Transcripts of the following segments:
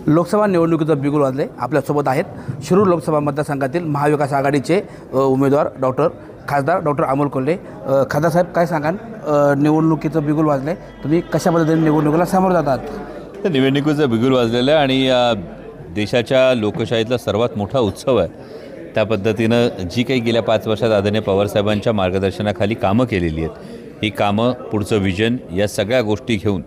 लोकसभा निवडणुकीचं बिगुल वाजले. आपल्यासोबत आहेत शिरूर लोकसभा मतदारसंघातील महाविकास आघाडीचे उमेदवार खासदार डॉक्टर अमोल कोल्हे. खासदार साहेब, काय सांगाल? निवडणुकीचं बिगुल वाजले, तुम्ही कशा पद्धतीने निवडणुकीला सामोरं जातात? निवडणुकीचं बिगुल वाजलेलं आहे आणि देशाच्या लोकशाहीतला सर्वात मोठा उत्सव आहे. त्या पद्धतीनं जी काही गेल्या 5 वर्षात आदरणीय पवारसाहेबांच्या मार्गदर्शनाखाली कामं केलेली आहेत, ही कामं, पुढचं विजन, या सगळ्या गोष्टी घेऊन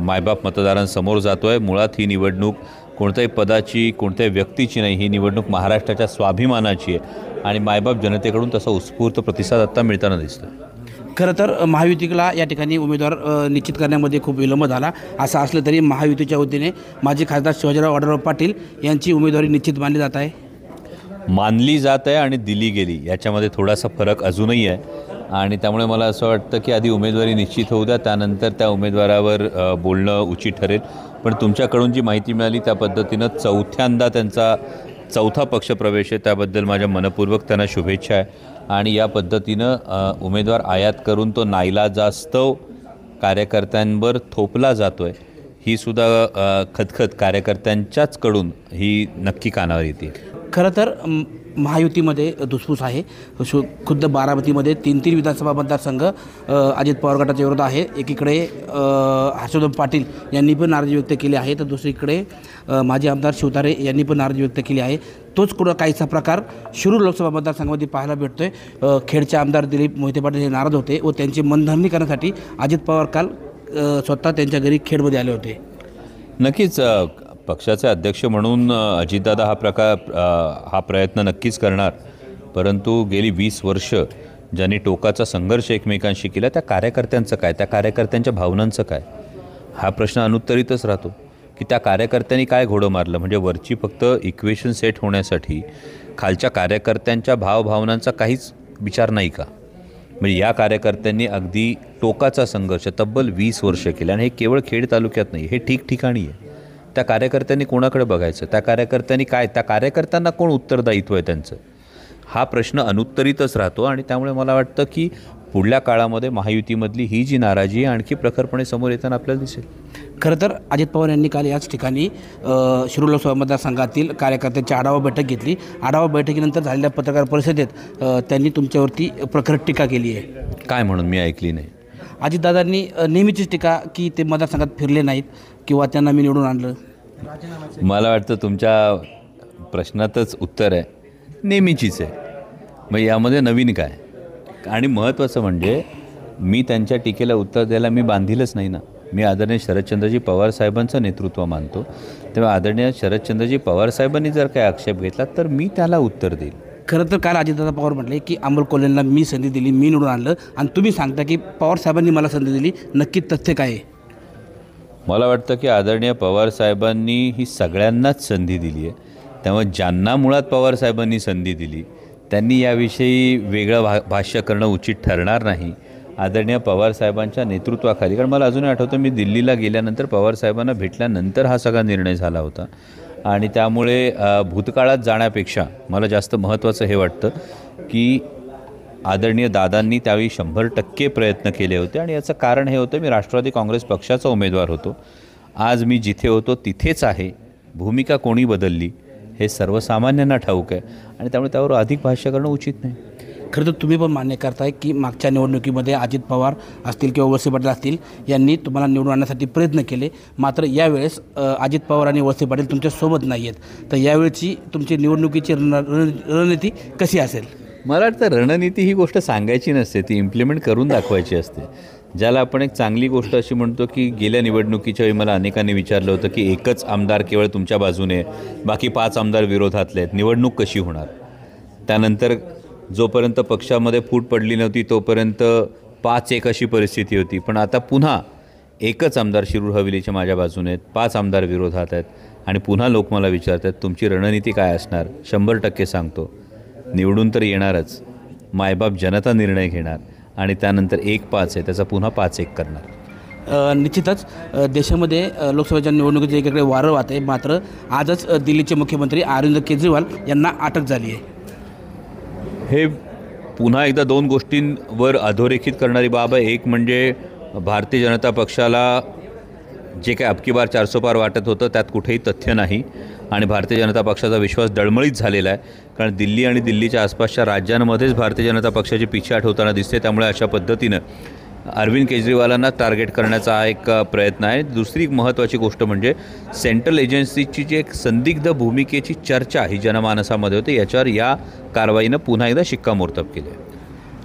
मायबाप मतदारांसमोर जातो आहे. मुळात ही निवडणूक कोणत्याही पदाची, कोणत्याही व्यक्तीची नाही, ही निवडणूक महाराष्ट्राच्या स्वाभिमानाची आहे आणि मायबाप जनतेकडून तसा उत्स्फूर्त प्रतिसाद आत्ता मिळताना दिसतो. खरं तर महायुतीला या ठिकाणी उमेदवार निश्चित करण्यामध्ये खूप विलंब झाला. असं असलं तरी महायुतीच्या वतीने माजी खासदार शिवाजीराव आढळराव पाटील यांची उमेदवारी निश्चित मानली जात आहे. मानली जात आहे आणि दिली गेली, याच्यामध्ये थोडासा फरक अजूनही आहे आणि त्यामुळे मला असं वाटतं की आधी उमेदवारी निश्चित होऊ द्या, त्यानंतर त्या उमेदवारावर बोलणं उचित ठरेल. पण तुमच्याकडून जी माहिती मिळाली त्या पद्धतीनं चौथ्यांदा त्यांचा चौथा पक्षप्रवेश आहे, त्याबद्दल माझ्या मनपूर्वक त्यांना शुभेच्छा आहे. आणि या पद्धतीनं उमेदवार आयात करून तो नाईलाजास्तव कार्यकर्त्यांवर थोपला जातो आहे, ही सुद्धा खदखद कार्यकर्त्यांच्याचकडून ही नक्की कानावर येते. खरं तर महायुतीमध्ये धुसफूस आहे. खुद्द बारामतीमध्ये 3 विधानसभा मतदारसंघ अजित पवार गटाच्या विरोधात आहे. एकीकडे हर्षवर्धन पाटील यांनी पण नाराजी व्यक्त केली आहे, तर दुसरीकडे माजी आमदार शिवतारे यांनी पण नाराजी व्यक्त केली आहे. तोच कुठं काहीसा प्रकार शिरूर लोकसभा मतदारसंघामध्ये पाहायला भेटतोय. खेडचे आमदार दिलीप मोहिते पाटील हे नाराज होते व त्यांची मनधरणी करण्यासाठी अजित पवार काल स्वतः त्यांच्या घरी खेडमध्ये आले होते. नक्कीच पक्षाचे अध्यक्ष म्हणून अजितदादा हा प्रयत्न नक्कीच करणार, परंतु गेली 20 वर्ष ज्यांनी टोकाचा संघर्ष एकमेकांशी केला, त्या कार्यकर्त्यांचं काय, त्या कार्यकर्त्यांच्या भावनांचं काय, हा प्रश्न अनुत्तरितच राहतो. की त्या कार्यकर्त्यांनी काय घोडं मारलं, म्हणजे वरची फक्त इक्वेशन सेट होण्यासाठी खालच्या कार्यकर्त्यांच्या भावभावनांचा काहीच विचार नाही का? म्हणजे या कार्यकर्त्यांनी अगदी टोकाचा संघर्ष तब्बल 20 वर्ष केले आणि हे केवळ खेड तालुक्यात नाही, हे ठिकठिकाणी आहे. त्या कार्यकर्त्यांनी कोणाकडे बघायचं, त्या कार्यकर्त्यांनी काय, त्या कार्यकर्त्यांना कोण उत्तरदायित्व आहे त्यांचं, हा प्रश्न अनुत्तरितच राहतो. आणि त्यामुळे मला वाटतं की पुढल्या काळामध्ये महायुतीमधली ही जी नाराजी आहे आणखी प्रखरपणे समोर येताना आपल्याला दिसेल. खरं तर अजित पवार यांनी काल याच ठिकाणी शिरूर लोकसभा मतदारसंघातील कार्यकर्त्यांची आढावा बैठक घेतली. आढावा बैठकीनंतर झालेल्या पत्रकार परिषदेत त्यांनी तुमच्यावरती प्रखर टीका केली आहे. काय म्हणून मी ऐकली नाही? अजितदादांनी नेहमीचीच टीका की ते मतदारसंघात फिरले नाहीत किंवा त्यांना मी निवडून आणलं. मला वाटतं तुमच्या प्रश्नातच उत्तर आहे, नेहमीचीच आहे. मग यामध्ये नवीन काय? आणि महत्त्वाचं म्हणजे मी त्यांच्या टीकेला उत्तर द्यायला मी बांधीलच नाही ना. मी आदरणीय शरदचंद्रजी पवार साहेबांचं नेतृत्व मानतो, तेव्हा आदरणीय शरदचंद्रजी पवार साहेबांनी जर काही आक्षेप घेतला तर मी त्याला उत्तर देईल. खरं तर काल अजितदादा पवार म्हटले की अमोल कोल्हेंना मी संधी दिली, मी निवडून आणलं, आणि तुम्ही सांगता की पवार साहेबांनी मला संधी दिली. नक्की तथ्य काय आहे? मला वाटतं की आदरणीय पवारसाहेबांनी ही सगळ्यांनाच संधी दिली आहे, त्यामुळे ज्यांना मुळात पवारसाहेबांनी संधी दिली त्यांनी याविषयी वेगळं भाष्य करणं उचित ठरणार नाही. आदरणीय पवारसाहेबांच्या नेतृत्वाखाली, कारण मला अजूनही आठवतं मी दिल्लीला गेल्यानंतर पवारसाहेबांना भेटल्यानंतर हा सगळा निर्णय झाला होता. आणि त्यामुळे भूतकाळात जाण्यापेक्षा मला जास्त महत्त्वाचं हे वाटतं की आदरणीय दादांनी त्यावेळी 100% प्रयत्न केले होते. आणि याचं कारण हे होतं, मी राष्ट्रवादी काँग्रेस पक्षाचा उमेदवार होतो, आज मी जिथे होतो तिथेच आहे. भूमिका कोणी बदलली हे सर्वसामान्यांना ठाऊक आहे आणि त्यामुळे त्यावर अधिक भाष्य करणं उचित नाही. खरं तर तुम्ही पण मान्य करताय की मागच्या निवडणुकीमध्ये अजित पवार असतील किंवा वळसे पाटील असतील यांनी तुम्हाला निवडून आणण्यासाठी प्रयत्न केले, मात्र यावेळेस अजित पवार आणि वळसे पाटील तुमच्यासोबत नाही आहेत, तर यावेळची तुमची निवडणुकीची रणनीती कशी असेल? मला वाटतं रणनीती ही गोष्ट सांगायची नसते, ती इम्प्लिमेंट करून दाखवायची असते. ज्याला आपण एक चांगली गोष्ट अशी म्हणतो की गेल्या निवडणुकीच्या वेळी मला अनेकांनी विचारलं होतं की एकच आमदार केवळ तुमच्या बाजूने, बाकी 5 आमदार विरोधातले आहेत, निवडणूक कशी होणार? त्यानंतर जोपर्यंत पक्षामध्ये फूट पडली नव्हती तोपर्यंत 5-1 अशी परिस्थिती होती, पण आता पुन्हा एकच आमदार शिरूर हवेलीचे माझ्या बाजूने आहेत, 5 आमदार विरोधात आहेत आणि पुन्हा लोक मला विचारतात तुमची रणनीती काय असणार? 100% सांगतो, निवडून तर येणारच, मायबाप जनता निर्णय घेणार आणि त्यानंतर 1-5 आहे त्याचा पुन्हा 5-1 करणार. निश्चितच देशामध्ये लोकसभेच्या निवडणुकीचे एकीकडे वारं वाहते, मात्र आजच दिल्लीचे मुख्यमंत्री अरविंद केजरीवाल यांना अटक झाली आहे. हे पुन्हा एकदा 2 गोष्टींवर अधोरेखित करणारी बाब आहे. एक म्हणजे भारतीय जनता पक्षाला जे काय अबकी बार 400 पार वाटत होतं त्यात कुठेही तथ्य नाही आणि भारतीय जनता पक्षाचा विश्वास डळमळीत झालेला आहे. कारण दिल्ली आणि दिल्लीच्या आसपासच्या राज्यांमध्येच भारतीय जनता पक्षाची पिछेहाट होताना दिसते. त्यामुळे अशा पद्धतीनं अरविंद केजरीवालांना टार्गेट करण्याचा हा एक प्रयत्न आहे. दुसरी महत्त्वाची गोष्ट म्हणजे सेंट्रल एजन्सीची जी एक संदिग्ध भूमिकेची चर्चा ही जनमानसामध्ये होते, याच्यावर या कारवाईनं पुन्हा एकदा शिक्कामोर्तब केले आहे.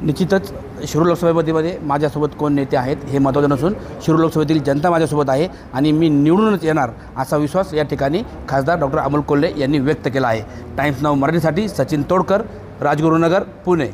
निश्चितच शिरूर लोकसभेमध्ये माझ्यासोबत कोण नेते आहेत हे महत्त्वाचं नसून शिरूर लोकसभेतील जनता माझ्यासोबत आहे आणि मी निवडूनच येणार असा विश्वास या ठिकाणी खासदार डॉक्टर अमोल कोल्हे यांनी व्यक्त केला आहे. टाइम्स नाऊ मराठीसाठी सचिन तोडकर, राजगुरुनगर, पुणे.